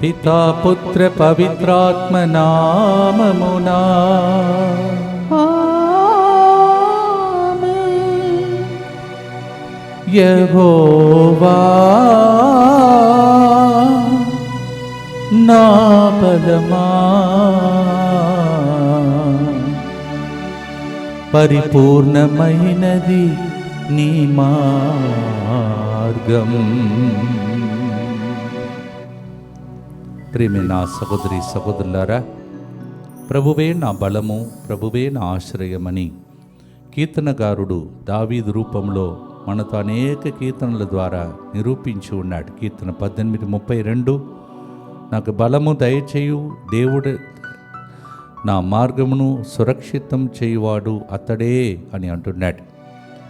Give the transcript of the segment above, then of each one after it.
పితా పుత్ర పవిత్రాత్మ నామమునా యెహోవా నా బలమా, పరిపూర్ణమైనది నీ మార్గం. ప్రియమైన సహోదరి సహోదరులారా, ప్రభువే నా బలము, ప్రభువే నా ఆశ్రయమని కీర్తనగారుడు దావీదు రూపంలో మనతో అనేక కీర్తనల ద్వారా నిరూపించి ఉన్నాడు. కీర్తన 18:32, నాకు బలము దయచేయు దేవుడు, నా మార్గమును సురక్షితం చేయువాడు అతడే అని అంటున్నాడు.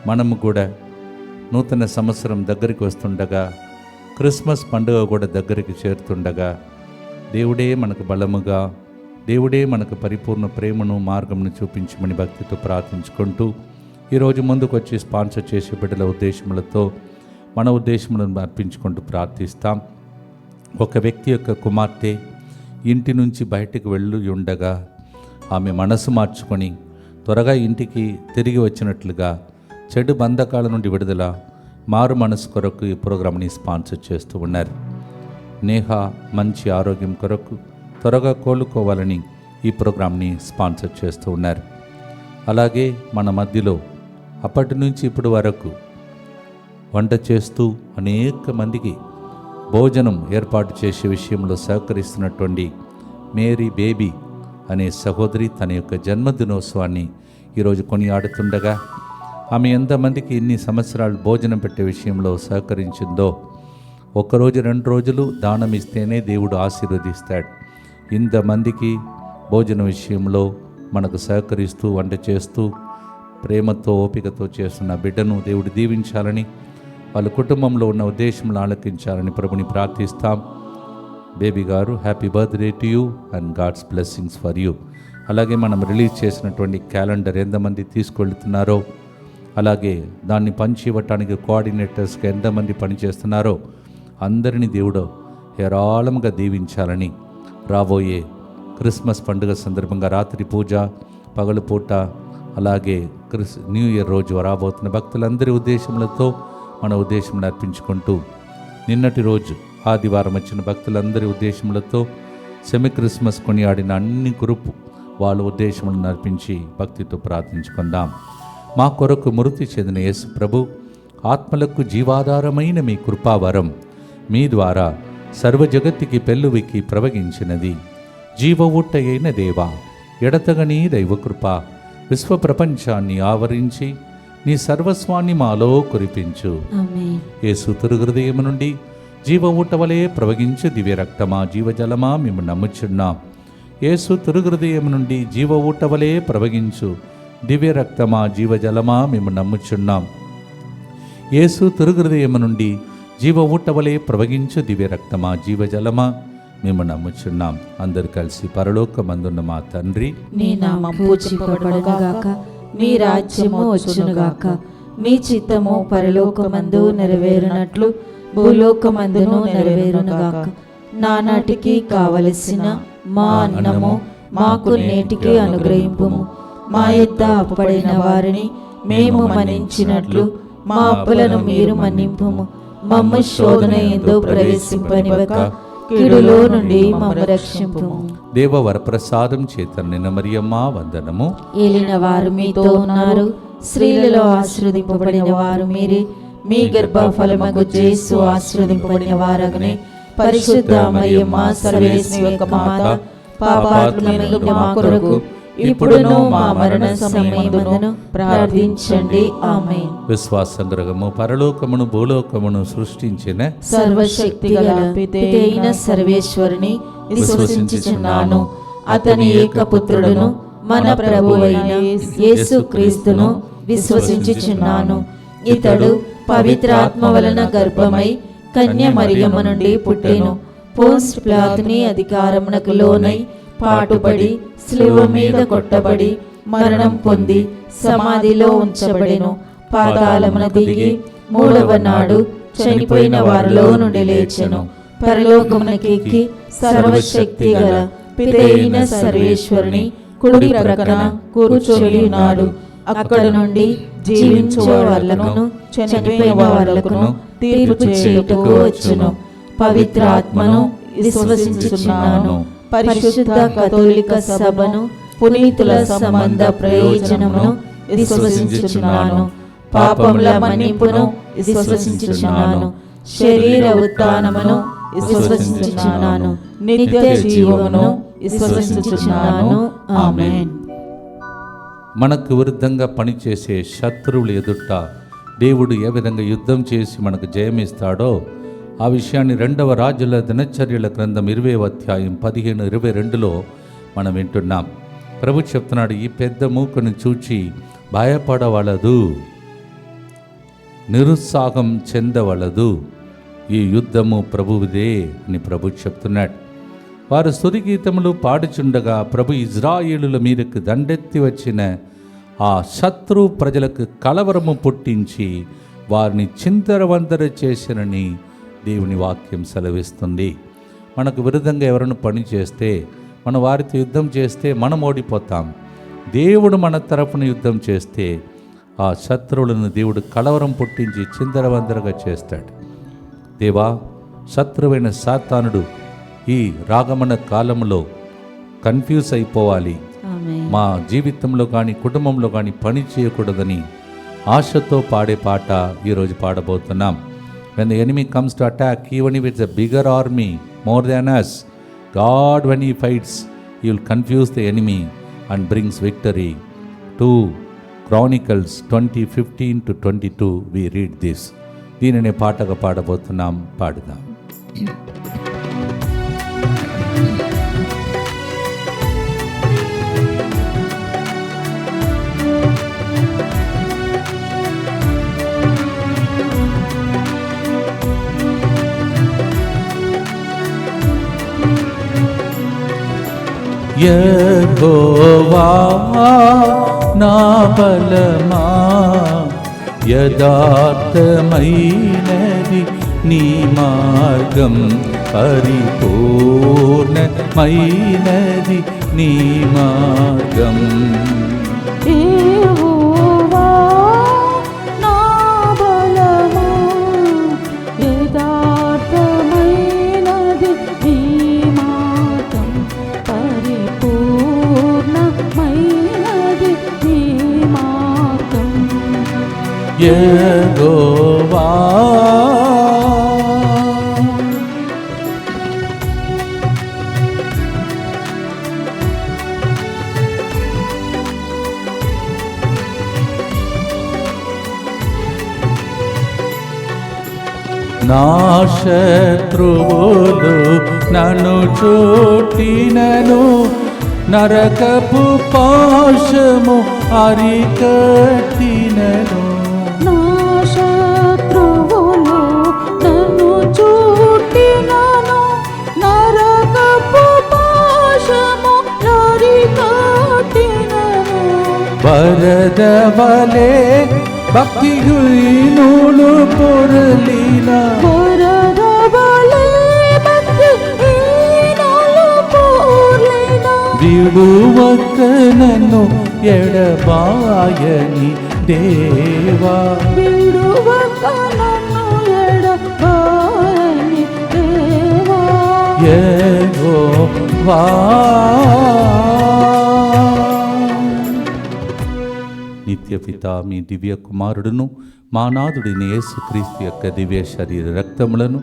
మనము కూడా నూతన సంవత్సరం దగ్గరికి వస్తుండగా, క్రిస్మస్ పండుగ కూడా దగ్గరికి చేరుతుండగా, దేవుడే మనకు బలముగా, దేవుడే మనకు పరిపూర్ణ ప్రేమను మార్గమును చూపించమని భక్తితో ప్రార్థించుకుంటూ ఈరోజు ముందుకు వచ్చి స్పాన్సర్ చేసే బిడ్డల ఉద్దేశములతో మన ఉద్దేశములను అర్పించుకుంటూ ప్రార్థిస్తాం. ఒక వ్యక్తి యొక్క కుమార్తె ఇంటి నుంచి బయటకు వెళ్ళి ఉండగా ఆమె మనసు మార్చుకొని త్వరగా ఇంటికి తిరిగి వచ్చినట్లుగా చెడు బంధకాల నుండి విడుదల, మారు మనసు కొరకు ఈ ప్రోగ్రామ్ని స్పాన్సర్ చేస్తూ ఉన్నారు. నేహ మంచి ఆరోగ్యం కొరకు త్వరగా కోలుకోవాలని ఈ ప్రోగ్రామ్ని స్పాన్సర్ చేస్తూ ఉన్నారు. అలాగే మన మధ్యలో అప్పటి నుంచి ఇప్పటి వరకు వంట చేస్తూ అనేక మందికి భోజనం ఏర్పాటు చేసే విషయంలో సహకరిస్తున్నటువంటి మేరీ బేబీ అనే సహోదరి తన యొక్క జన్మదినోత్సవాన్ని ఈరోజు కొనియాడుతుండగా, ఆమె ఎంతమందికి ఇన్ని సంవత్సరాలు భోజనం పెట్టే విషయంలో సహకరించిందో, ఒక్కరోజు 2 రోజులు దానం ఇస్తేనే దేవుడు ఆశీర్వదిస్తాడు. ఇంతమందికి భోజన విషయంలో మనకు సహకరిస్తూ వంట చేస్తూ ప్రేమతో ఓపికతో చేస్తున్న బిడ్డను దేవుడు దీవించాలని, వాళ్ళ కుటుంబంలో ఉన్న ఉద్దేశంలో ఆలకించాలని ప్రభుని ప్రార్థిస్తాం. బేబీ గారు, happy birthday to you and God's blessings for you. అలాగే మనం రిలీజ్ చేసినటువంటి క్యాలెండర్ ఎంతమంది తీసుకెళ్తున్నారో, అలాగే దాన్ని పంచి ఇవ్వటానికి కోఆర్డినేటర్స్గా ఎంతమంది పనిచేస్తున్నారో అందరినీ దేవుడు హేరాళంగా దీవించాలని, రాబోయే క్రిస్మస్ పండుగ సందర్భంగా రాత్రి పూజ, పగలు పూట, అలాగే న్యూ ఇయర్ రోజు రాబోతున్న భక్తులందరి ఉద్దేశములతో మన ఉద్దేశంలో అర్పించుకుంటూ, నిన్నటి రోజు ఆదివారం వచ్చిన భక్తులందరి ఉద్దేశములతో సెమీ క్రిస్మస్ కొనియాడిన అన్ని గ్రూపు వాళ్ళ ఉద్దేశములను అర్పించి భక్తితో ప్రార్థించుకుందాం. మా కొరకు మృతి చెందిన యేసు ప్రభు ఆత్మలకు జీవాధారమైన మీ కృపావరం మీ ద్వారా సర్వజగత్తుకి పెళ్ళువికి ప్రవగించినది. జీవ ఊట అయిన దేవా, ఎడతగని దైవకృప విశ్వప్రపంచాన్ని ఆవరించి నీ సర్వస్వాన్ని మాలో కురిపించు. యేసు తిరుహృదయం నుండి జీవ ఊట వలె ప్రవగించు దివ్య రక్తమా, జీవజలమా మేము నమ్ముచున్నాం. యేసు తిరుహృదయం నుండి జీవ ఊట వలె ప్రవగించు దివ్య రక్తమా, జీవజలమా మేము నమ్ముచున్నాం. యేసు తిరుహృదయం నుండి జీవ ఊట వలె ప్రవగించు దివ్య రక్తమా, జీవజలమా మేము నమ్ముచున్నాం. అందరు కలిసి పరలోకమందున్న మా తండ్రి, నీ నామము పూజింపబడుగాక, నీ రాజ్యము వచ్చునుగాక, నీ చిత్తము పరలోకమందు నెరవేరునట్లు భూలోకమందును నెరవేరునుగాక. నానాటికి కావలసిన మా అన్నము మాకు నేటికి అనుగ్రహింపుము. మా యొద్ద అప్పుపడిన వారిని మేము మన్నించినట్లు మా అప్పులను మీరు మన్నింపుము. మమ్ము శోధన యందు ప్రవేశింపనివ్వక కీడులో నుండి మమ్ము రక్షింపుము. దేవ వరప్రసాదం చేత నిన్న మరియమ్మ వందనము. ఏలిన వారు మీతో ఉన్నారు, స్త్రీలలో ఆశీర్వదింపబడిన వారు మీరే. మీ గర్భఫలమగు యేసు ఆశీర్వదింపబడిన వారగనే. పరిశుద్ధ మరియమ్మ సర్వేశ్వరి యొక్క మాత, పాపాత్ములైన మా కొరకు ఇప్పుడును మా మరణ సమయమందును ప్రార్థించండి. ఆమేన్. విశ్వాసంగ్రహము పరలోకమును భూలోకమును సృష్టించిన సర్వశక్తిగల పితైన సర్వేశ్వరుని విశ్వసించుచున్నాను. అతని ఏకపుత్రుడును మన ప్రభువైన యేసుక్రీస్తును విశ్వసించుచున్నాను. ఇతడు పవిత్రాత్మ వలన గర్భమై కన్య మరియమ్మ నుండి పుట్టెను. పోస్ట్ పిలాతుని అధికారమునకు లోనై పాటుపడి శిలువ మీద కొట్టబడి మరణం పొంది సమాధిలో ఉంచబడెను. పాతాళమున దిగి 3వ నాడు చనిపోయిన వారిలో నుండి లేచెను. పరలోకమునకెక్కి సర్వశక్తి గల పితైన సర్వేశ్వరుని కుడి ప్రక్కన కూర్చొని ఉన్నాడు. అక్కడ నుండి జీవించు వాళ్లకును చనిపోయిన వాళ్లకును తీర్పు చేయుటకు వచ్చును. పవిత్ర ఆత్మను విశ్వసించుచున్నాను. పరిశుద్ధ కథోలిక సభను, పునీతుల సంబంధ ప్రయోజనమును విశ్వసించుచున్నాను. పాపముల మన్నింపును విశ్వసించుచున్నాను. శరీర ఉత్థానమును విశ్వసించుచున్నాను. నిత్య జీవమును విశ్వసించుచున్నాను. ఆమేన్. మనకు విరుద్ధంగా పనిచేసే శత్రువుల ఎదుట దేవుడు ఏ విధంగా యుద్ధం చేసి మనకు జయమిస్తాడో ఆ విషయాన్ని 2వ రాజుల దినచర్యల గ్రంథం 20వ అధ్యాయం 15-22లో మనం వింటున్నాం. ప్రభు చెప్తున్నాడు, ఈ పెద్ద మూకను చూచి భయపడవలదు, నిరుత్సాహం చెందవలదు, ఈ యుద్ధము ప్రభువుదే అని ప్రభు చెప్తున్నాడు. వారు స్తుతి గీతములు పాడుచుండగా ప్రభు ఇజ్రాయేలుల మీదకు దండెత్తి వచ్చిన ఆ శత్రు ప్రజలకు కలవరము పుట్టించి వారిని చింతరవందర చేసినని దేవుని వాక్యం సెలవిస్తుంది. మనకు విరుద్ధంగా ఎవరైనా పని చేస్తే, మన వారితో యుద్ధం చేస్తే మనం ఓడిపోతాం. దేవుడు మన తరపున యుద్ధం చేస్తే ఆ శత్రువులను దేవుడు కలవరం పుట్టించి చిందరవందరగా చేస్తాడు. దేవా, శత్రువైన సాతానుడు ఈ రాగమన కాలంలో కన్ఫ్యూజ్ అయిపోవాలి, మా జీవితంలో కానీ కుటుంబంలో కానీ పని చేయకూడదని ఆశతో పాడే పాట ఈరోజు పాడబోతున్నాం. When the enemy comes to attack, even if it's a bigger army more than us, God, when he fights, he will confuse the enemy and brings victory. 2 Chronicles 20:15-22 we read this. దీనినే పాటగా పాడబోతున్నాం. పాడుదాం. యెహోవా నా బలమా, యథార్థమైనది నీ మార్గం, పరిపూర్ణమైనది నీ మార్గం. యెహోవా నా బలమా, యథార్థమైనది నీ మార్గం, పరిపూర్ణమైనది నీ మార్గం. యెహోవా నా శత్రువులు నన్ను చుట్టినను, నరకపు పాశము అరికట్టినను. నా శత్రువులు నన్ను చుట్టినను, నరకపు పాశము అరికట్టినను. వరద వలె భక్తిహీనులు పొరలిన, వరద వలె భక్తిహీనులు పొరలిన, విడువక నన్ను ఎడబాయని దేవా, విడువక నన్ను ఎడబాయని దేవా. యెహోవా నిత్య పిత మీ దివ్య కుమారుడును మా నాథుడిని యేసుక్రీస్తు యొక్క దివ్య శరీర రక్తములను,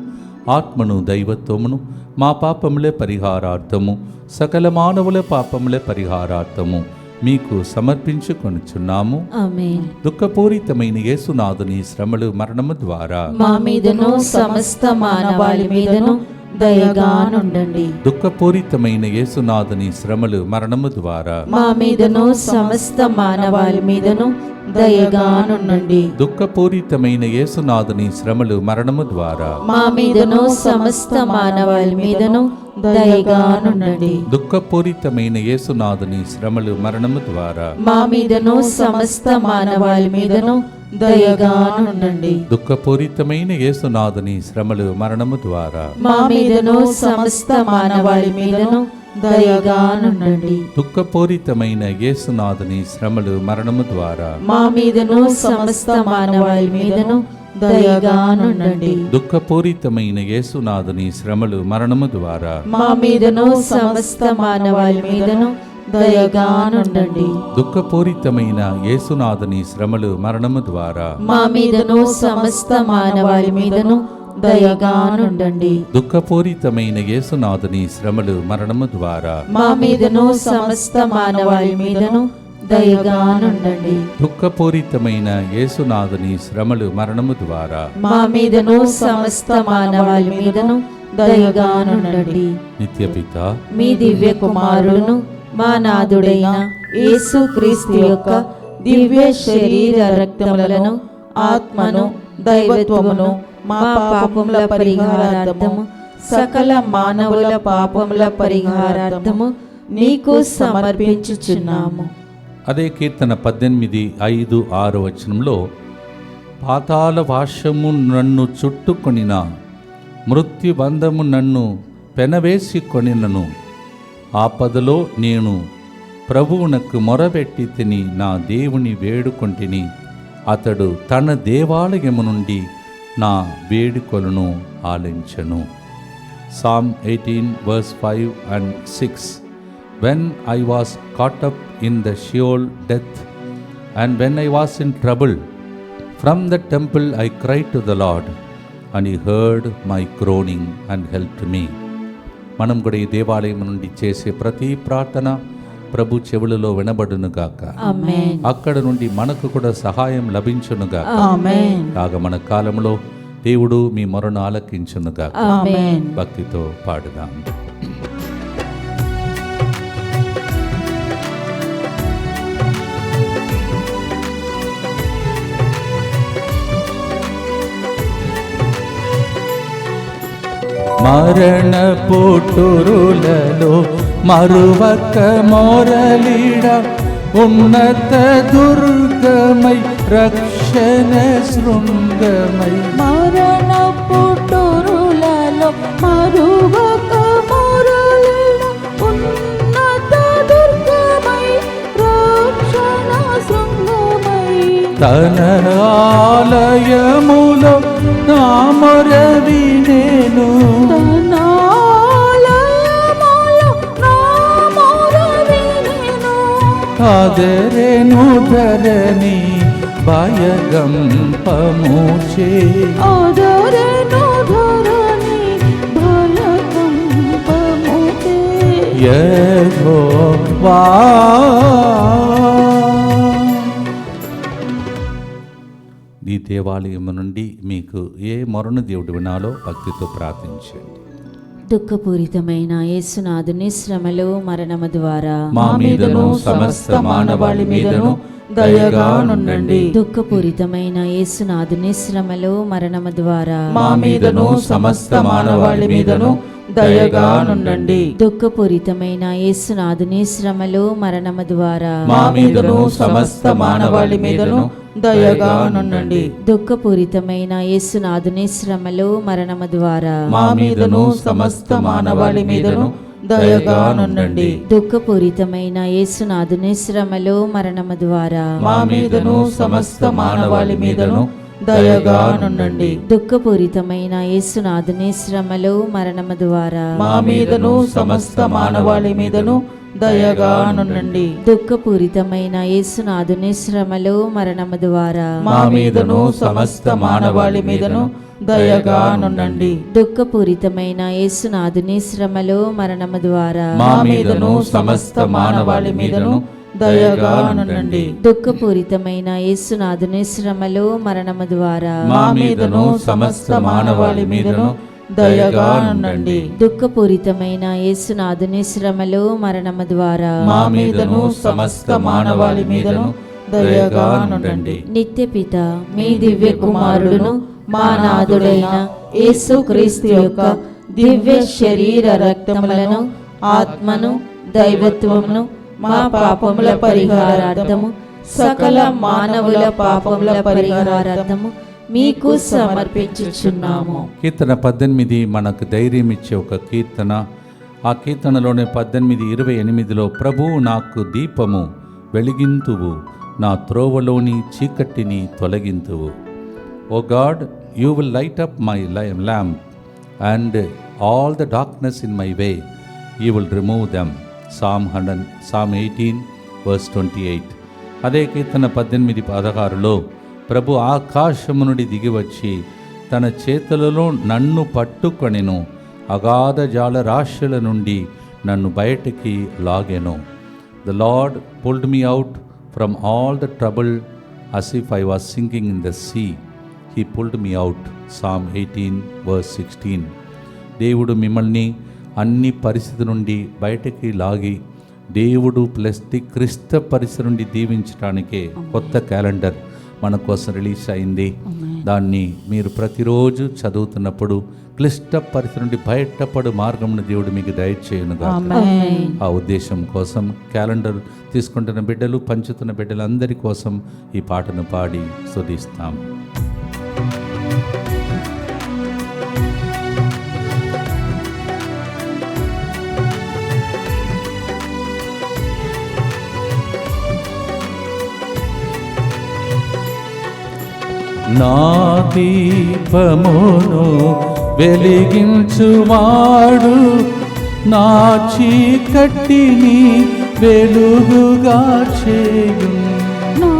ఆత్మను, దైవత్వమును మా పాపములే పరిహారార్థము, సకల మానవుల పాపములే పరిహారార్థము మీకు సమర్పించుకొనుచున్నాము. ఆమేన్. దుఃఖపూరితమైన యేసునాథుని శ్రమలు మరణము ద్వారా మా మీదను సమస్త మానవాళి మీదను దయగానుండండి. దుఃఖపూరితమైన యేసునాథుని శ్రమలు మరణము ద్వారా మా మీదను సమస్త మానవాళి మీదను దయగానుండండి. దుఃఖపూరితమైన యేసునాథుని శ్రమలు మరణము ద్వారా మా మీదను సమస్త మానవాళి మీదను దయగానుండండి. దుఃఖపూరితమైన యేసునాథుని శ్రమలు మరణము ద్వారా మా మీదను సమస్త మానవాళి మీదను దయగానుండండి. దుఃఖపూరితమైన యేసునాథుని శ్రమలు మరణము ద్వారా మా మీదను సమస్త మానవాళి మీదను దయగానుండండి. దుఃఖపూరితమైన యేసునాథుని శ్రమలు మరణము ద్వారా మా మీదను సమస్త మానవాళి మీదను దయగానుండండి. దుఃఖపూరితమైన యేసునాథుని శ్రమలు మరణము ద్వారా మా మీదను సమస్త మానవాళి మీదను దయగానుండండి. దుఃఖపూరితమైన యేసునాథుని శ్రమలు మరణము ద్వారా మా మీదను సమస్త మానవాళి మీదను దయగానుండండి. దుఃఖపూరితమైన యేసునాథుని శ్రమలు మరణము ద్వారా మా మీదను సమస్త మానవాళి మీదను దయగానుండండి. దుఃఖపూరితమైన యేసునాథుని శ్రమలు మరణము ద్వారా మా మీదను సమస్త మానవాళి మీదను దయగానుండండి. నిత్యపిత మీ దివ్య కుమారుడును మా నాథుడైన యేసు క్రీస్తు యొక్క దివ్య శరీర రక్తములను ఆత్మను దైవత్వమును మా పాపముల పరిహారార్థము సకల మానవుల పాపముల పరిహారార్థము నీకు సమర్పించుచున్నాము. అదే కీర్తన 18:5-6 వచనంలో పాతాళ వాషము నన్ను చుట్టుకొనిన మృత్యుబంధము నన్ను పెనవేసి కొనినను ఆపదలో నేను ప్రభువునకు మొరబెట్టి తిని నా దేవుని వేడుకొంటిని అతడు తన దేవాలయము నుండి నా వేడుకొలను ఆలించెను. Psalm 18:5-6 When I was caught up in the Sheol death, and when I was in trouble, from the temple I cried to the Lord, and He heard my groaning and helped me. మనం కూడా ఈ దేవాలయం నుండి చేసే ప్రతి ప్రార్థన ప్రభు చెవులలో వినబడునుగాక. ఆమేన్. అక్కడ నుండి మనకు కూడా సహాయం లభించునుగాక. ఆమేన్. కాగా మన కాలంలో దేవుడు మీ మొరను ఆలకించునుగాక. ఆమేన్. భక్తితో పాడుదాం. మరణ పోటురులలో మరువక మోరలీడ ఉన్నత దుర్గమై రక్షణ శృంగమై మరణ పుట్టురులలో మరువక మురళిన ఉన్నత దుర్గమై రక్షణ శృంగమై తన ఆలయములో నా మొర వినెను ఆదరేను ధరణి భయగంపముచే ఆదరేను ధరణి భయగంపముచే యెహోవా. ఈ దేవాలయము నుండి మీకు ఏ మొరను దేవుడు వినాలో భక్తితో ప్రార్థించండి. దుఃఖపూరితమైన యేసునాథుని శ్రమలు మరణము ద్వారా మా మీదను సమస్త మానవాళి మీదను దయగానుండండి. దుఃఖపూరితమైన యేసునాథుని శ్రమలు మరణము ద్వారా మా మీదను సమస్త మానవాళి మీదను దయగానుండండి. దుఃఖపూరితమైన యేసునాథుని శ్రమలు మరణము ద్వారా మా మీదను సమస్త మానవాళి మీదను దయగానుండండి. దుఃఖపూరితమైన యేసునాథుని శ్రమలు మరణము ద్వారా మా మీదను సమస్త మానవాళి మీదను దయగానుండండి. దుఃఖపూరితమైన యేసునాథుని శ్రమలు మరణము ద్వారా మా మీదను సమస్త మానవాళి మీదను దయగానుండండి. దుఃఖపూరితమైన యేసునాథుని శ్రమలు మరణము ద్వారా మా మీదను సమస్త మానవాళి మీదను దయగానుండండి. దుఃఖపూరితమైన యేసునాథుని శ్రమలు మరణము ద్వారా మా మీదను సమస్త మానవాళి మీదను దయగానుండండి. దుఃఖపూరితమైన యేసునాథుని శ్రమలు మరణము ద్వారా మా మీదను సమస్త మానవాళి మీదను దయగానుండండి. దుఃఖపూరితమైన యేసునాథుని శ్రమలు మరణము ద్వారా మా మీదను సమస్త మానవాళి మీదను దయగానుండండి. దుఃఖపూరితమైన యేసునాథుని శ్రమలు మరణము ద్వారా మా మీదను సమస్త మానవాళి మీదను దయగా నుండండి. నిత్య పిత మీ దివ్య కుమారుడును మా నాథుడైన యేసుక్రీస్తు యొక్క దివ్య శరీర రక్తములను ఆత్మను దైవత్వమును మా పాపముల పరిహారార్థము సకల మానవుల పాపముల పరిహారార్థము మీకు సమర్పించుచున్నాము. కీర్తన 18 మనకు ధైర్యం ఇచ్చే ఒక కీర్తన. ఆ కీర్తనలోనే 18:28లో ప్రభువు నాకు దీపము వెలిగింతువు, నా త్రోవలోని చీకటిని తొలగింతువు. Oh God, you will light up my lamp and all the darkness in my way you will remove them. Psalm 18:28. అదే కీర్తన 18:16లో ప్రభు ఆకాశము నుండి దిగివచ్చి తన చేతులలో నన్ను పట్టుకొనెను, అగాధ జాలరాశుల నుండి నన్ను బయటికి లాగెను. The Lord pulled me out from all the trouble as if I was sinking in the sea. He pulled me out. Psalm 18:16. దేవుడు మిమ్మల్ని అన్ని పరిస్థితి నుండి బయటికి లాగి దేవుడు ప్లస్ ది క్రిస్త పరిస్థితి నుండి దీవించడానికే కొత్త క్యాలెండర్ మన కోసం రిలీజ్ అయింది. దాన్ని మీరు ప్రతిరోజు చదువుతున్నప్పుడు క్లిష్ట పరిస్థితి నుండి బయటపడు మార్గమును దేవుడు మీకు దయచేయునుగా. ఆ ఉద్దేశం కోసం క్యాలెండర్ తీసుకుంటున్న బిడ్డలు, పంచుతున్న బిడ్డలందరి కోసం ఈ పాటను పాడి స్తుతిస్తాం. నా దీపమును వెలిగించువాడు నా చీకటిని వెలుగుగా చేయు. నా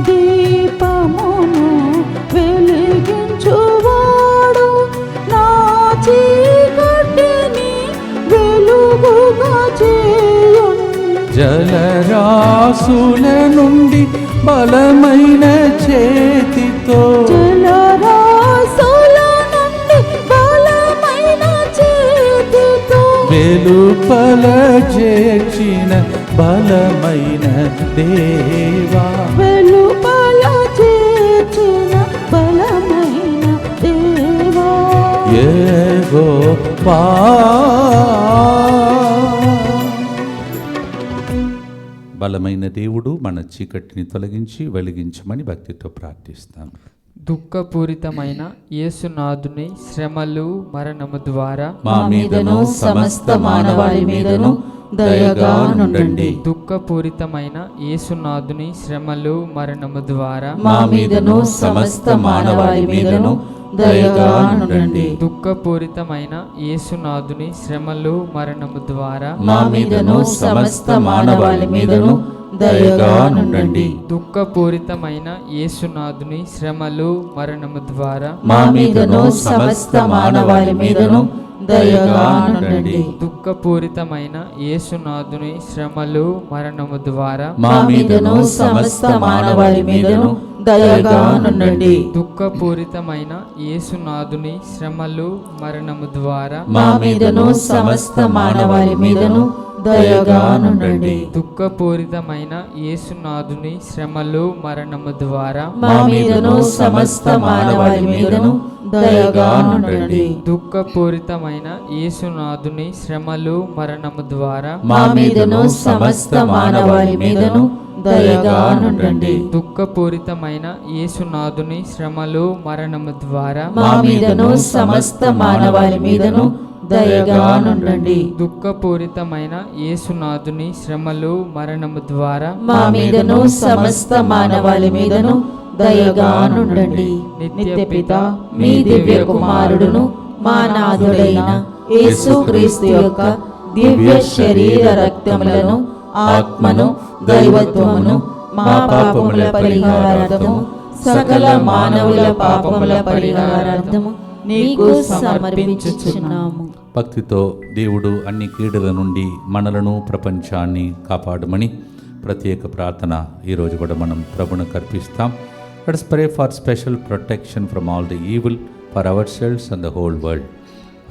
దీపమును వెలిగించువాడు నా చీకటిని వెలుగుగా చేయు. జలరాశుల నుండి బలమైన చేతితో, జలరాశుల నుండి బలమైన చేతితో వెలుపల చేర్చిన బలమైన దేవా, వెలుపల చేర్చిన బలమైన దేవా, యెహోవా. బలమైన దేవుడు మన చీకటిని తొలగించి వెలిగించమని భక్తితో ప్రార్థిస్తాం. దుఃఖపూరితమైన యేసునాథుని శ్రమలు మరణము ద్వారా మా మీదను సమస్త మానవాళి మీదను దయగా నుండండి. దుఃఖపూరితమైన యేసునాథుని శ్రమలు మరణము ద్వారా మా మీదను సమస్త మానవాళి మీదను దయగా నుండండి. దుఃఖపూరితమైన యేసునాథుని శ్రమలు మరణము ద్వారా మా మీదను సమస్త మానవాళి మీదను దయగా నుండండి. దుఃఖపూరితమైన యేసునాథుని శ్రమలు మరణము ద్వారా మా మీదను సమస్త మానవాళి మీదను దయగా నుండండి. దుఃఖపూరితమైన యేసునాథుని శ్రమలు మరణము ద్వారా మా మీదను సమస్త మానవాళి మీదను దయగా నుండండి. దుఃఖపూరితమైన యేసునాథుని శ్రమలు మరణము ద్వారా మా మీదను సమస్త మానవాళి మీదను దయగా నుండండి. దుఃఖపూరితమైన యేసునాథుని శ్రమలు మరణము ద్వారా మా మీదను సమస్త మానవాళి మీదను దయగా నుండండి. దుఃఖపూరితమైన యేసునాథుని శ్రమలు మరణము ద్వారా మా మీదను సమస్త మానవాళి మీదను దయగా నుండండి. దుఃఖపూరితమైన యేసునాథుని శ్రమలు మరణము ద్వారా మా మీదను సమస్త మానవాళి మీదను దయగా నుండండి. దుఃఖపూరితమైన యేసునాథుని శ్రమలు మరణము ద్వారా మా మీదను సమస్త మానవాళి మీదను దయగా నుండండి. నిత్య పిత మీ దివ్య కుమారుడును మా నాథుడైన యేసుక్రీస్తు యొక్క దివ్య శరీర రక్తములను ఆత్మను దైవత్వమును మా పాపముల పరిహారార్థము సకల మానవుల పాపముల పరిహారార్థము నీకు సమర్పించుచున్నాము. భక్తితో దేవుడు అన్ని కీడుల నుండి మనలను ప్రపంచాన్ని కాపాడమని ప్రత్యేక ప్రార్థన ఈరోజు కూడా మనం ప్రభువును కర్పిస్తాం. Let's pray for special protection from all the evil for ourselves and the whole world.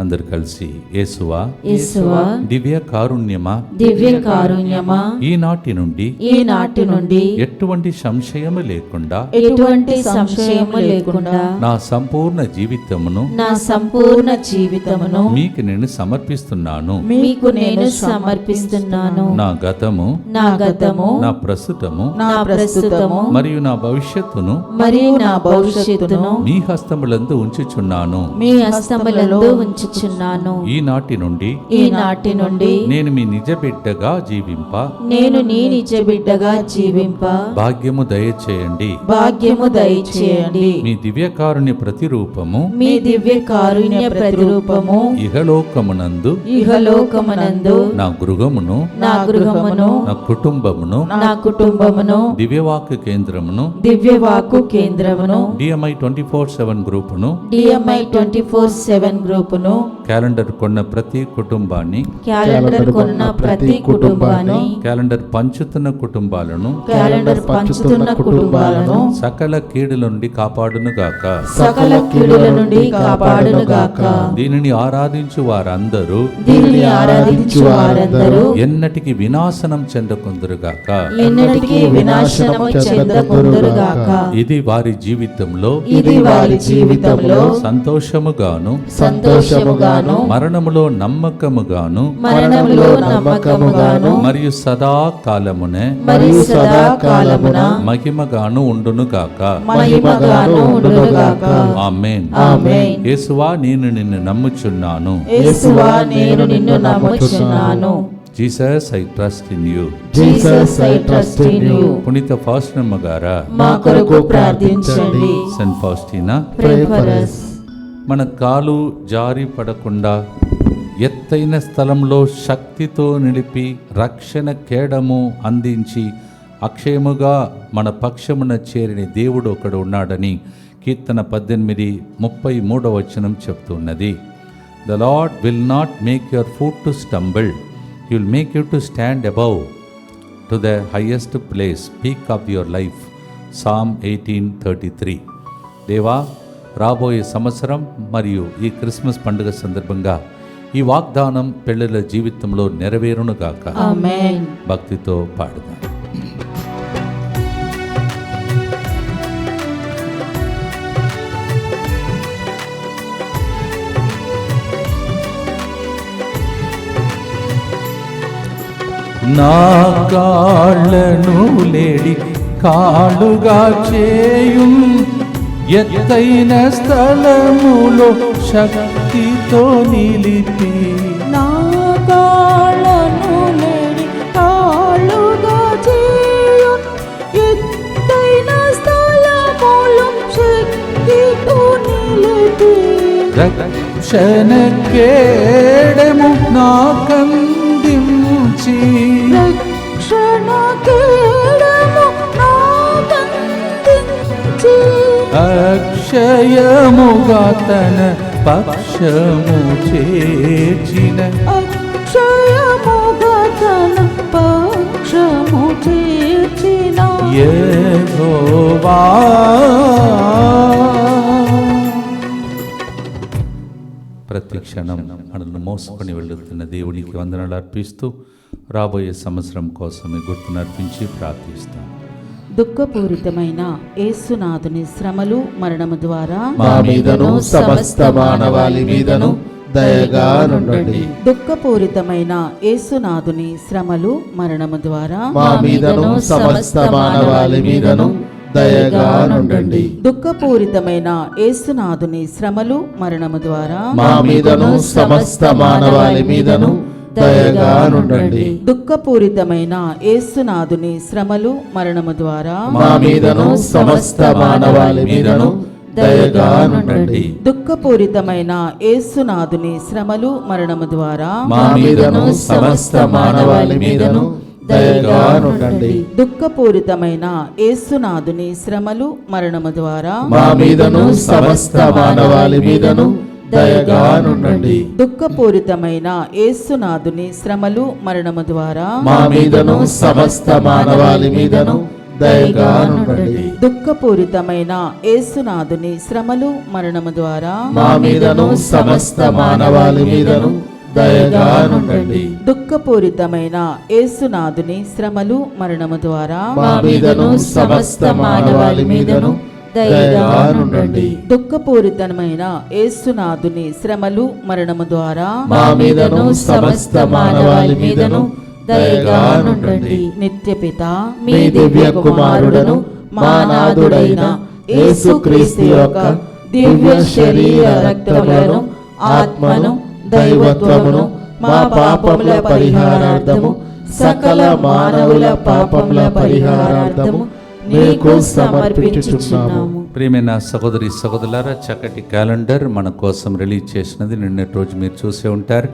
అందరు కలిసి యేసువా యేసువా దివ్య కారుణ్యమా దివ్య కారుణ్యమా ఈనాటి నుండి ఈనాటి నుండి ఎటువంటి సంశయము లేకుండా ఎటువంటి సంశయము లేకుండా నా సంపూర్ణ జీవితమును నా సంపూర్ణ జీవితమును మీకు నేను సమర్పిస్తున్నాను. మీకు నేను సమర్పిస్తున్నాను. నా గతము నా గతము నా ప్రస్తుతము నా ప్రస్తుతము మరియు నా భవిష్యత్తును మరియు నా భవిష్యత్తును మీ హస్తములందు ఉంచుచున్నాను. మీ హస్తములందు ఉంచుచున్నాను. ఈనాటి నుండి ఈనాటి నుండి నేను మీ నిజ బిడ్డగా జీవింప నేను నీ నిజ బిడ్డగా జీవింప భాగ్యము దయచేయండి. భాగ్యము దయచేయండి. మీ దివ్యకారుణ్య ప్రతిరూపము మీ దివ్య కారుణ్య ప్రతిరూపము ఇహలోకమునందు ఇహలోకమునందు నా గృహమును నా గృహమును నా కుటుంబమును నా కుటుంబమును దివ్యవాక్య కేంద్రమును దివ్యవాకు కేంద్రమును DMI 24/7 గ్రూపును DMI 24/7 గ్రూపును క్యాలెండర్ కొన్న ప్రతి కుటుంబాన్ని క్యాలెండర్ కొన్న ప్రతి కుటుంబాన్ని క్యాలెండర్ పంచుతున్న కుటుంబాలను క్యాలెండర్ పంచుతున్న కుటుంబాలను సకల కీడుల నుండి కాపాడును గాక. సకల కీడుల నుండి కాపాడును గాక. దీనిని ఆరాధించు వారందరూ దీనిని ఆరాధించు వారందరూ ఎన్నటికి వినాశనం చెందకుందురుగాక. ఎన్నటికీ వినాశనము చెందకుందురుగాక. ఇది వారి జీవితంలో ఇది వారి జీవితంలో సంతోషముగాను సంతోషముగాను మరణములో నమ్మకముగాను మరణంలో నమ్మకముగాను మరియు సదాకాలమునే మరియు సదాకాలమున మహిమగాను ఉండును గాక. మహిమగాను ఉండునుగాక. ఆమేన్. ఆమేన్. యేసువా నేను నిన్ను నమ్ముచున్నాను. యేసువా నేను నిన్ను నమ్ముచున్నాను. Jesus I trust in you. Jesus I trust in you. పునీత ఫాస్టినమ్మ గారా మా కొరకు ప్రార్థించండి. Saint Faustina Pray for us. మన కాలు జారి పడకుండా ఎత్తైన స్థలంలో శక్తితో నిలిపి రక్షణ కేడము అందించి అక్షయముగా మన పక్షమున చేరిన దేవుడు ఒకడు ఉన్నాడని కీర్తన 18:33 చెప్తున్నది. The lord will not make your foot to stumble, he will make you to stand above to the highest place, peak of your life. Psalm 18:33. దేవా, రాబోయే సంవత్సరం మరియు ఈ క్రిస్మస్ పండుగ సందర్భంగా ఈ వాగ్దానం పిల్లల జీవితంలో నెరవేరునుగాక. ఆమేన్. భక్తితో పాడుదాం. నా కాళ్ళను లేడి కాళ్ళుగా చేయుం, ఎత్తైన స్థలములో శక్తితో నిలిపి. నా కాళ్ళను లేడి కాళ్ళుగా చేయు, ఎత్తైన స్థలములో శక్తితో నిలిపి. రక్షణ కేడము నాకందించి, రక్షణ కేడము నాకందించి. అక్షయముగా తన పక్షము చేర్చిన, అక్షయముగా తన పక్షము చేర్చిన యెహోవా. ప్రతి క్షణం మనల్ని మోసుకొని వెళ్తున్న దేవునికి వందనాలు అర్పిస్తూ రాబోయే సంవత్సరం కోసమే గుర్తును అర్పించి ప్రార్థిస్తాం. దుఃఖపూరితమైన యేసునాథుని శ్రమలు మరణము ద్వారా మా మీదను సమస్త మానవాళి మీదను దయగా నుండండి. దుఃఖపూరితమైన యేసునాథుని శ్రమలు మరణము ద్వారా మా మీదను సమస్త మానవాళి మీదను దయగా నుండండి. దుఃఖపూరితమైన యేసునాథుని శ్రమలు మరణము ద్వారా మా మీదను సమస్త మానవాళి మీదను దయగా నుండండి. దుఃఖపూరితమైన యేసునాథుని శ్రమలు మరణము ద్వారా మా మీదను సమస్త మానవాళి మీదను దయగా నుండండి. దుఃఖపూరితమైన యేసునాథుని శ్రమలు మరణము ద్వారా మా మీదను సమస్త మానవాళి మీదను దయగా నుండండి. దుఃఖపూరితమైన యేసునాథుని శ్రమలు మరణము ద్వారా మా మీదను సమస్త మానవాళి మీదను దయగా నుండండి. దుఃఖపూరితమైన యేసునాథుని శ్రమలు మరణము ద్వారా మా మీదను సమస్త మానవాళి మీదను దయగా నుండండి. దుఃఖపూరితమైన యేసునాథుని శ్రమలు మరణము ద్వారా మా మీదను సమస్త మానవాళి మీదను దయగా నుండండి. దుఃఖపూరితమైన యేసునాథుని శ్రమలు మరణము ద్వారా మా మీదను సమస్త మానవాళి మీదను దయగా నుండండి. దుఃఖపూరితమైన యేసునాథుని శ్రమలు మరణము ద్వారా మా మీదను సమస్త మానవాళి మీదను దయగా నుండండి. నిత్యపిత మీ దివ్య కుమారుడను మా నాథుడైన యేసుక్రీస్తు యొక్క దివ్య శరీర రక్తములను ఆత్మను దైవత్వమును మా పాపముల పరిహారార్థము సకల మానవుల పాపముల పరిహారార్థము మీకు సమర్పించుచున్నాము. ప్రియమైన సహోదరి సహోదరులారా, చక్కటి క్యాలెండర్ మన కోసం రిలీజ్ చేసినది నిన్నటి రోజు మీరు చూసే ఉంటారు.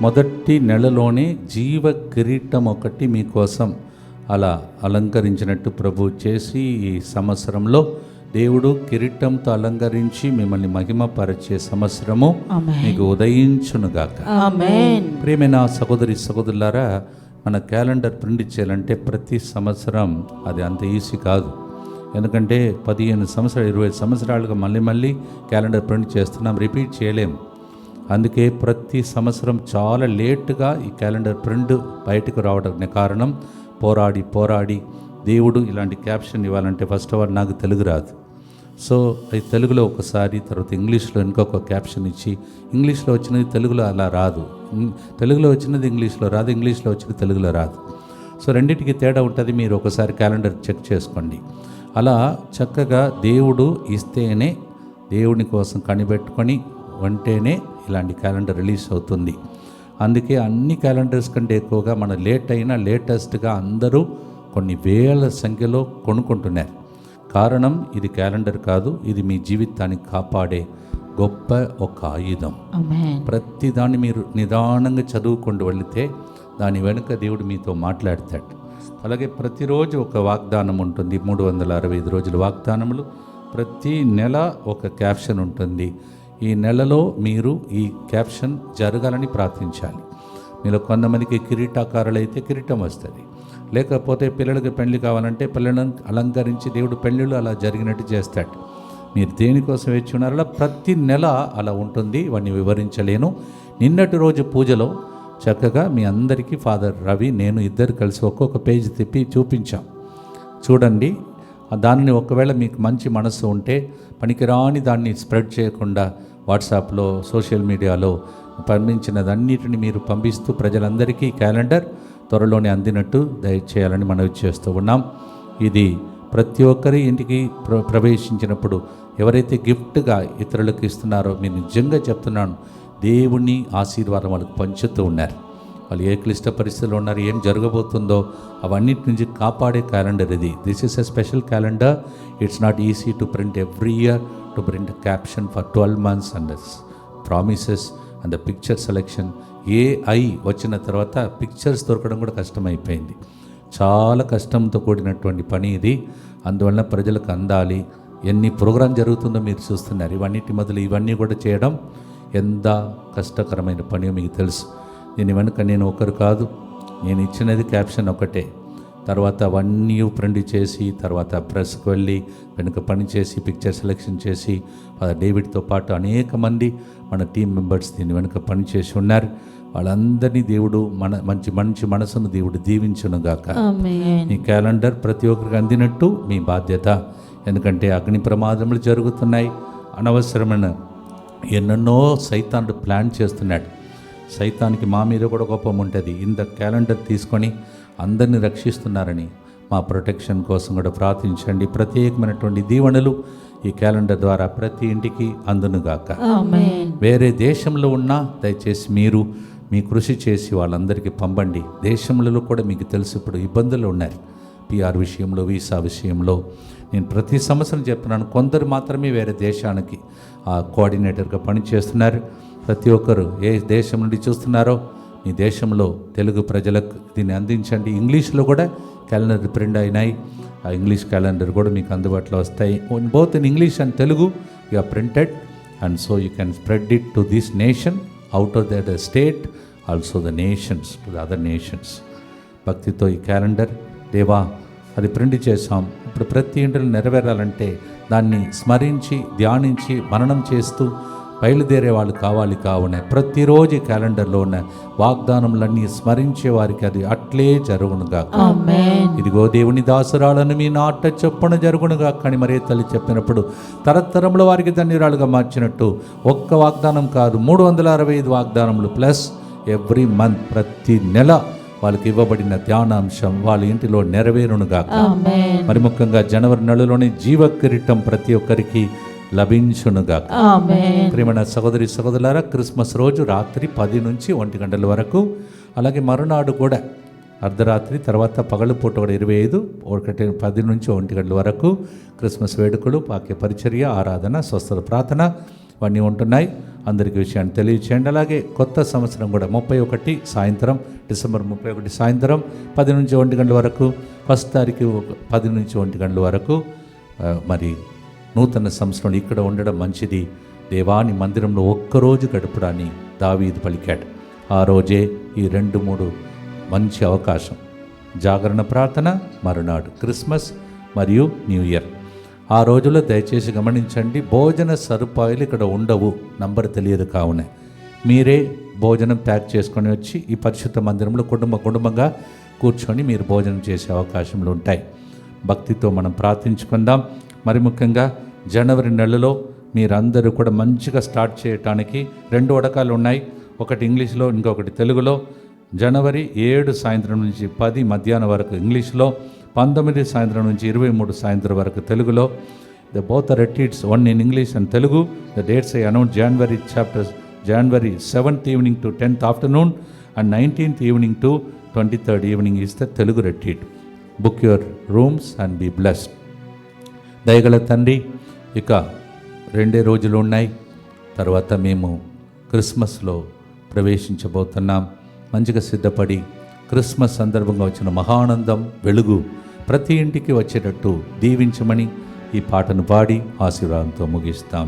మొదటి నెలలోనే జీవ కిరీటం ఒకటి మీకోసం అలా అలంకరించినట్టు ప్రభు చేసి ఈ సంవత్సరంలో దేవుడు కిరీటంతో అలంకరించి మిమ్మల్ని మహిమపరిచే సంవత్సరము మీకు ఉదయించునుగాక. ఆమేన్. ప్రియమైన సహోదరి సహోదరులారా, మన క్యాలెండర్ ప్రింట్ చేయాలంటే ప్రతి సంవత్సరం అది అంత ఈజీ కాదు. ఎందుకంటే 15 సంవత్సరాలు 20 సంవత్సరాలుగా మళ్ళీ క్యాలెండర్ ప్రింట్ చేస్తున్నాం, రిపీట్ చేయలేము. అందుకే ప్రతి సంవత్సరం చాలా లేటుగా ఈ క్యాలెండర్ ప్రింట్ బయటకు రావడానికి కారణం పోరాడి దేవుడు ఇలాంటి క్యాప్షన్ ఇవ్వాలంటే ఫస్ట్ ఆఫ్ ఆల్ నాకు తెలుగు రాదు. సో అది తెలుగులో ఒకసారి, తర్వాత ఇంగ్లీష్లో ఇంకొక క్యాప్షన్ ఇచ్చి, ఇంగ్లీష్లో వచ్చినది తెలుగులో అలా రాదు, తెలుగులో వచ్చినది ఇంగ్లీష్లో రాదు, ఇంగ్లీష్లో వచ్చినది తెలుగులో రాదు. సో రెండింటికి తేడా ఉంటుంది. మీరు ఒకసారి క్యాలెండర్ చెక్ చేసుకోండి. అలా చక్కగా దేవుడు ఇస్తేనే, దేవుని కోసం కనిపెట్టుకొని ఉంటేనే ఇలాంటి క్యాలెండర్ రిలీజ్ అవుతుంది. అందుకే అన్ని క్యాలెండర్స్ కంటే ఎక్కువగా మన లేటెస్ట్గా అందరూ కొన్ని వేల సంఖ్యలో కొనుక్కుంటున్నారు. కారణం ఇది క్యాలెండర్ కాదు, ఇది మీ జీవితాన్ని కాపాడే గొప్ప ఒక ఆయుధం. ప్రతి దాన్ని మీరు నిదానంగా చదువుకుంటూ వెళితే దాని వెనుక దేవుడు మీతో మాట్లాడతాడు. అలాగే ప్రతిరోజు ఒక వాగ్దానం ఉంటుంది, 365 రోజుల వాగ్దానములు. ప్రతి నెల ఒక క్యాప్షన్ ఉంటుంది. ఈ నెలలో మీరు ఈ క్యాప్షన్ జరగాలని ప్రార్థించాలి. మీలో కొంతమందికి కిరీటాకారులు అయితే కిరీటం వస్తుంది, లేకపోతే పిల్లలకి పెళ్లి కావాలంటే పిల్లలను అలంకరించి దేవుడు పెళ్ళిళ్ళు అలా జరిగినట్టు చేస్తాడు. మీరు దేనికోసం వేచి ఉన్నారో అలా ప్రతి నెల అలా ఉంటుంది. ఇవన్నీ వివరించలేను. నిన్నటి రోజు పూజలో చక్కగా మీ అందరికీ ఫాదర్ రవి నేను ఇద్దరు కలిసి ఒక్కొక్క పేజ్ తిప్పి చూపించాం. చూడండి, దానిని ఒకవేళ మీకు మంచి మనసు ఉంటే పనికిరాని దాన్ని స్ప్రెడ్ చేయకుండా వాట్సాప్లో సోషల్ మీడియాలో పంపించినదన్నిటిని మీరు పంపిస్తూ ప్రజలందరికీ క్యాలెండర్ త్వరలోనే అందినట్టు దయచేయాలని మనవి చేస్తూ ఉన్నాం. ఇది ప్రతి ఒక్కరి ఇంటికి ప్రవేశించినప్పుడు ఎవరైతే గిఫ్ట్గా ఇతరులకు ఇస్తున్నారో మీరు నిజంగా చెప్తున్నాను, దేవుని ఆశీర్వాదం వాళ్ళకి పంచుతూ ఉన్నారు. వాళ్ళు ఏ క్లిష్ట పరిస్థితుల్లో ఉన్నారు, ఏం జరగబోతుందో అవన్నిటి నుంచి కాపాడే క్యాలెండర్ ఇది. This is a special calendar. It's not easy to print every year, to print a caption for 12 months and promises and the picture selection. AI వచ్చిన తర్వాత పిక్చర్స్ దొరకడం కూడా కష్టమైపోయింది. చాలా కష్టంతో కూడినటువంటి పని ఇది. అందువలన ప్రజలకు అందాలి. ఎన్ని ప్రోగ్రాం జరుగుతుందో మీరు చూస్తున్నారు. ఇవన్నిటి మొదలు ఇవన్నీ కూడా చేయడం ఎంత కష్టకరమైన పని మీకు తెలుసు. దీని వెనుక నేను ఒకరు కాదు, నేను ఇచ్చినది క్యాప్షన్ ఒకటే. తర్వాత అవన్నీ ప్రింట్ చేసి తర్వాత ప్రెస్కి వెళ్ళి వెనుక పని చేసి పిక్చర్ సెలెక్షన్ చేసి డేవిడ్తో పాటు అనేక మంది మన టీం మెంబర్స్ దీని వెనుక పని చేసి ఉన్నారు. వాళ్ళందరినీ దేవుడు మంచి మనసును దేవుడు దీవించునుగాక. ఈ క్యాలెండర్ ప్రతి ఒక్కరికి అందినట్టు మీ బాధ్యత. ఎందుకంటే అగ్ని ప్రమాదములు జరుగుతున్నాయి, అనవసరమైన ఎన్నెన్నో సైతానుడు ప్లాన్ చేస్తున్నాడు. సైతానికి మా మీద కూడా కోపం ఉంటుంది. ఇంత క్యాలెండర్ తీసుకొని అందరినీ రక్షిస్తున్నారని మా ప్రొటెక్షన్ కోసం కూడా ప్రార్థించండి. ప్రత్యేకమైనటువంటి దీవెనలు ఈ క్యాలెండర్ ద్వారా ప్రతి ఇంటికి అందునుగాక. వేరే దేశంలో ఉన్నా దయచేసి మీరు మీ కృషి చేసి వాళ్ళందరికీ పంపండి. దేశంలో కూడా మీకు తెలుసు ఇప్పుడు ఇబ్బందులు ఉన్నాయి, PR విషయంలో, వీసా విషయంలో. నేను ప్రతి సంవత్సరం చెప్తున్నాను, కొందరు మాత్రమే వేరే దేశానికి కోఆర్డినేటర్గా పనిచేస్తున్నారు. ప్రతి ఒక్కరు ఏ దేశం నుండి చూస్తున్నారో మీ దేశంలో తెలుగు ప్రజలకు దీన్ని అందించండి. ఇంగ్లీష్లో కూడా క్యాలెండర్ ప్రింట్ అయినాయి. ఆ ఇంగ్లీష్ క్యాలెండర్ కూడా మీకు అందుబాటులో వస్తాయి. Both in English and Telugu you are printed and so you can spread it to this nation, out of the state, also the nations, to the other nations. భక్తితో ఈ calendar దేవా అది ప్రింట్ చేసాం. ఇప్పుడు ప్రతి ఇంటిలో నెరవేరాలంటే దాన్ని స్మరించి ధ్యానించి మననం చేస్తూ బయలుదేరే వాళ్ళు కావాలి. కావున ప్రతిరోజు క్యాలెండర్లో ఉన్న వాగ్దానములన్నీ స్మరించే వారికి అది అట్లే జరుగునుగా. ఆమేన్. ఇదిగో దేవుని దాసురాలను మీ నాట చొప్పున జరుగునుగా. కానీ మరే తల్లి చెప్పినప్పుడు తరతరముల వారికి ధన్యురాలుగా మార్చినట్టు ఒక్క వాగ్దానం కాదు, 365 వాగ్దానములు ప్లస్ ఎవ్రీ మంత్, ప్రతి నెల వాళ్ళకి ఇవ్వబడిన ధ్యానాంశం వాళ్ళ ఇంటిలో నెరవేరునుగా. ఆమేన్. మరి ముఖ్యంగా జనవరి నెలలోని జీవ కిరీటం ప్రతి ఒక్కరికి లభించునుగా. ఆమేన్. ప్రియమైన సహోదరి సహోదరులారా, క్రిస్మస్ రోజు రాత్రి 10 నుంచి 1 గంటల వరకు, అలాగే మరునాడు కూడా అర్ధరాత్రి తర్వాత పగలుపూట కూడా 10 నుంచి 1 గంటల వరకు క్రిస్మస్ వేడుకలు, వాక్య పరిచర్య, ఆరాధన, స్వస్థత ప్రార్థన ఇవన్నీ ఉంటున్నాయి. అందరికీ విషయాన్ని తెలియచేయండి. అలాగే కొత్త సంవత్సరం కూడా 31 సాయంత్రం, డిసెంబర్ 31 సాయంత్రం 10 నుంచి 1 గంటల వరకు, 1 తారీఖు 10 నుంచి 1 గంటల వరకు మరి నూతన సంవత్సరం ఇక్కడ ఉండడం మంచిది. దేవాని మందిరంలో ఒక్కరోజు గడపడాన్ని దావీదు పలికాడు. ఆ రోజే ఈ 2-3 మంచి అవకాశం. జాగరణ ప్రార్థన, మరునాడు క్రిస్మస్ మరియు న్యూ ఇయర్. ఆ రోజుల్లో దయచేసి గమనించండి, భోజన సదుపాయాలు ఇక్కడ ఉండవు. నంబర్ తెలియదు. కావున మీరే భోజనం ప్యాక్ చేసుకొని వచ్చి ఈ పరిశుద్ధ మందిరంలో కుటుంబంగా కూర్చొని మీరు భోజనం చేసే అవకాశంలో ఉంటాయి. భక్తితో మనం ప్రార్థించుకుందాం. మరి ముఖ్యంగా జనవరి నెలలో మీరందరూ కూడా మంచిగా స్టార్ట్ చేయటానికి 2 వడకాలు ఉన్నాయి. ఒకటి ఇంగ్లీష్లో, ఇంకొకటి తెలుగులో. జనవరి 7 సాయంత్రం నుంచి 10 మధ్యాహ్నం వరకు ఇంగ్లీష్లో, 19 సాయంత్రం నుంచి 23 సాయంత్రం వరకు తెలుగులో. The both are retreats, one in English and Telugu. The dates I announced January 7th evening to 10th afternoon and 19th evening to 23rd evening is the Telugu retreat. Book your rooms and be blessed. దయగల తండ్రి, ఇక 2 రోజులు ఉన్నాయి. తర్వాత మేము క్రిస్మస్లో ప్రవేశించబోతున్నాం. మంచిగా సిద్ధపడి Christmas సందర్భంగా వచ్చిన మహానందం, వెలుగు ప్రతి ఇంటికి వచ్చేటట్టు దీవించమని ఈ పాటను పాడి ఆశీర్వాదంతో ముగిస్తాం.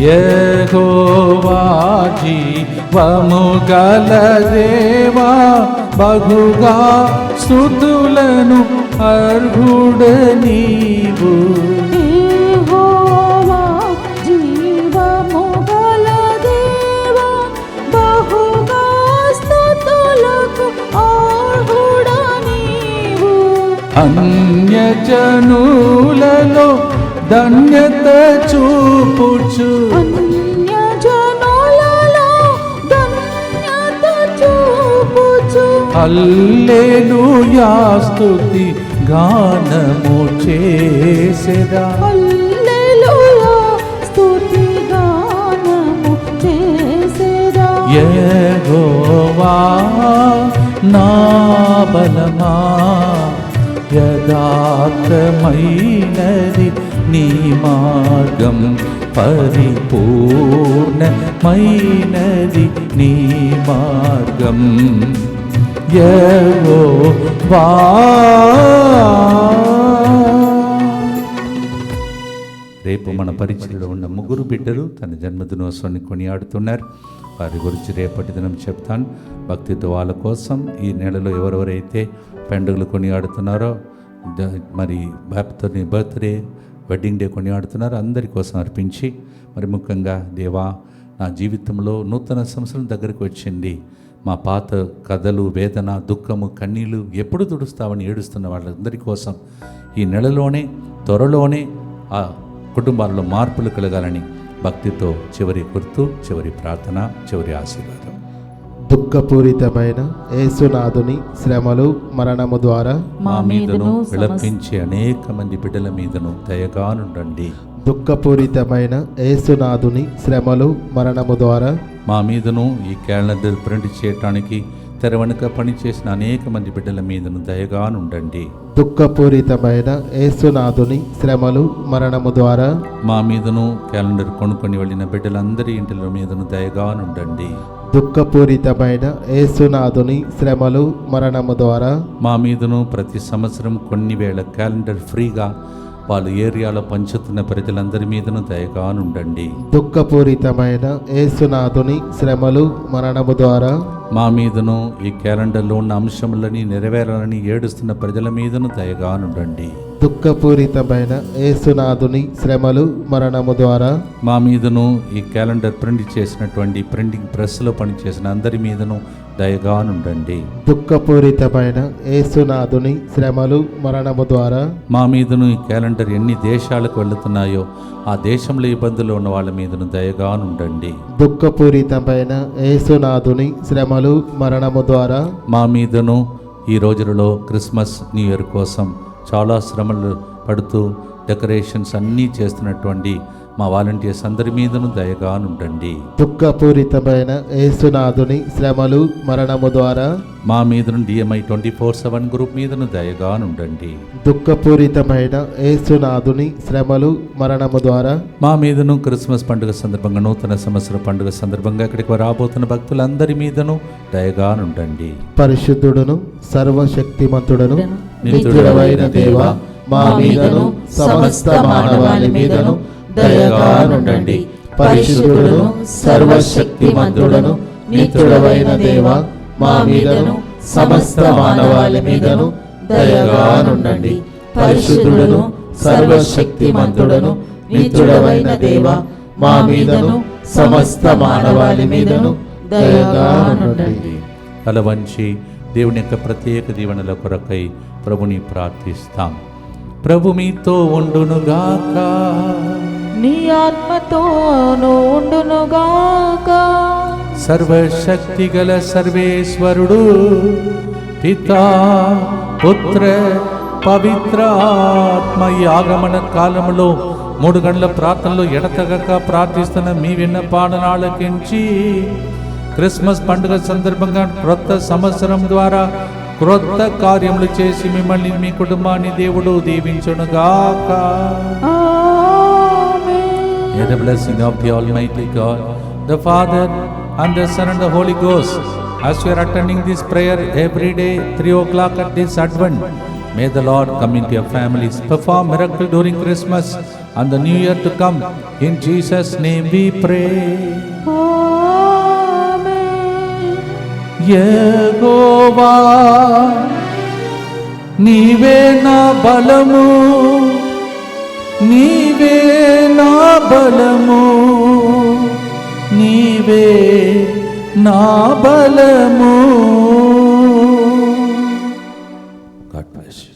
యెహోవా జీవము గల దేవా, బహుగా స్తుతులను అర్హుడ నీవు. యెహోవా జీవము గల దేవా, బహుగా స్తుతులకు అర్హుడ నీవు. అన్యజనులలో ధన్యత చూపుచు, అన్యజనులలో ధన్యత చూపుచు, హల్లెలూయా స్తుతి గానము చేసెదా. హల్లెలూయా స్తుతి గానము చేసెదా. యెహోవా నా బలమా, యథార్థమైనది నీ మార్గం, పరిపూర్ణమైనది నీ మార్గం. యెహోవా. రేపు మన పరిచయలో ఉన్న 3 బిడ్డలు తన జన్మదినోత్సవాన్ని కొనియాడుతున్నారు. వారి గురించి రేపటి దినం చెప్తాను. భక్తితో వాళ్ళ కోసం ఈ నెలలో ఎవరెవరైతే పండుగలు కొనియాడుతున్నారో, మరి బర్త్డే, వెడ్డింగ్ డే కొనియాడుతున్నారో అందరి కోసం అర్పించి, మరి ముఖ్యంగా దేవా, నా జీవితంలో నూతన సంవత్సరం దగ్గరికి వచ్చింది. మా పాత కథలు, వేదన, దుఃఖము, కన్నీళ్ళు ఎప్పుడు తుడుస్తావని ఏడుస్తున్న వాళ్ళందరి కోసం ఈ నెలలోనే, త్వరలోనే ఆ కుటుంబాలలో మార్పులు కలగాలని భక్తితో చివరి గుర్తు, చివరి ప్రార్థన, చివరి ఆశీర్వాదం. దుఃఖపూరితమైన యేసునాథుని శ్రమలు, మరణము ద్వారా మా మీదను విలపించే అనేక మంది బిడ్డల మీదను దయగానుండండి. దుఃఖపూరితమైన యేసునాథుని శ్రమలు, మరణము ద్వారా మా మీదను ఈ క్యాలెండర్ ప్రింట్ చేయటానికి తెర వెనుక పనిచేసిన అనేక మంది బిడ్డల మీదను దయగానుండండి. దుఃఖపూరితమైన యేసునాథుని శ్రమలు, మరణము ద్వారా మా మీదను క్యాలెండర్ కొనుక్కొని వెళ్ళిన బిడ్డలందరి ఇంటిల మీదను దయగానుండండి. దుఃఖపూరితమైన యేసునాథుని శ్రమలు, మరణము ద్వారా మా మీదను ప్రతి సంవత్సరం కొన్ని వేల క్యాలెండర్ ఫ్రీగా వాళ్ళ ఏరియాలో పంచుతున్న ప్రజలందరి మీదను దయగానుండండి. దుఃఖపూరితమైన యేసునాథుని శ్రమలు మరణము ద్వారా మా మీదను ఈ క్యాలెండర్లో ఉన్న అంశములని నెరవేరాలని ఏడుస్తున్న ప్రజల మీదను దయగానుండండి. దుఃఖపూరితమైన యేసునాథుని శ్రమలు మరణము ద్వారా మా మీదను ఈ క్యాలెండర్ ప్రింట్ చేసినటువంటి ప్రింటింగ్ ప్రెస్లో పనిచేసిన అందరి మీదను దయగానుండండి. దుఃఖపూరితమైన యేసునాథుని శ్రమలు మరణము ద్వారా మా మీదను ఈ క్యాలెండర్ ఎన్ని దేశాలకు వెళుతున్నాయో ఆ దేశంలో ఇబ్బందులు ఉన్న వాళ్ళ మీదను దయగానుండండి. దుఃఖపూరితమైన యేసునాథుని శ్రమలు మరణము ద్వారా మా మీదను ఈ రోజులలో క్రిస్మస్ న్యూ ఇయర్ కోసం చాలా శ్రమలు పడుతూ డెకరేషన్స్ అన్నీ చేస్తున్నటువంటి మా వాలంటీర్స్ అందరి మీదను దయగానుండండి. దుఃఖపూరితమైన యేసునాథుని శ్రమలు మరణము ద్వారా మా మీదను DMI 24/7 గ్రూప్ మీదను దయగానుండండి. దుఃఖపూరితమైన యేసునాథుని శ్రమలు మరణము ద్వారా మా మీదను క్రిస్మస్ పండుగ సందర్భంగా నూతన సంవత్సర పండుగ సందర్భంగా ఇక్కడికి రాబోతున్న భక్తులందరి మీదను దయగానుండండి. పరిశుద్ధుడును సర్వశక్తిమంతుడను నిత్యుడవైన దేవా, మా మీదను సమస్త మానవాళి మీదను దయగానుండండి. పరిశుద్ధుడును సర్వశక్తిమంతుడను నిత్యుడవైన దేవా, మా మీదను సమస్త మానవాళి మీదను దయగానుండండి. పరిశుద్ధుడును సర్వశక్తిమంతుడను నిత్యుడవైన దేవా, మా మీదను సమస్త మానవాళి మీదను దయగానుండండి. తల వంచి దేవుని యొక్క ప్రత్యేక దీవెనల కొరకై ప్రభుని ప్రార్థిస్తాం. ప్రభు మీతో ఉండునుగాక. నీ ఆత్మతోను ఉండునుగాక. సర్వశక్తి గల సర్వేశ్వరుడు పితా పుత్ర పవిత్ర ఆత్మ ఈ ఆగమన కాలంలో 3 గంటల ప్రార్థనలో ఎడతెగక ప్రార్థిస్తున్న మీ విన్నపాలను ఆలకించి క్రిస్మస్ పండుగ సందర్భంగా క్రొత్త సంవత్సరం ద్వారా క్రొత్త కార్యములు చేసి మిమ్మల్ని మీ కుటుంబాన్ని దేవుడు దీవించునుగాక. May the blessing of the Almighty God, the Father and the Son and the Holy Ghost, as we are attending this prayer every day 3 o'clock at this Advent, may the Lord come into your families, perform miracle during Christmas and the New Year to come. In Jesus' name we pray. యెహోవా నీవే నా బలము, నీవే నా బలము, నీవే నా బలము. God bless you.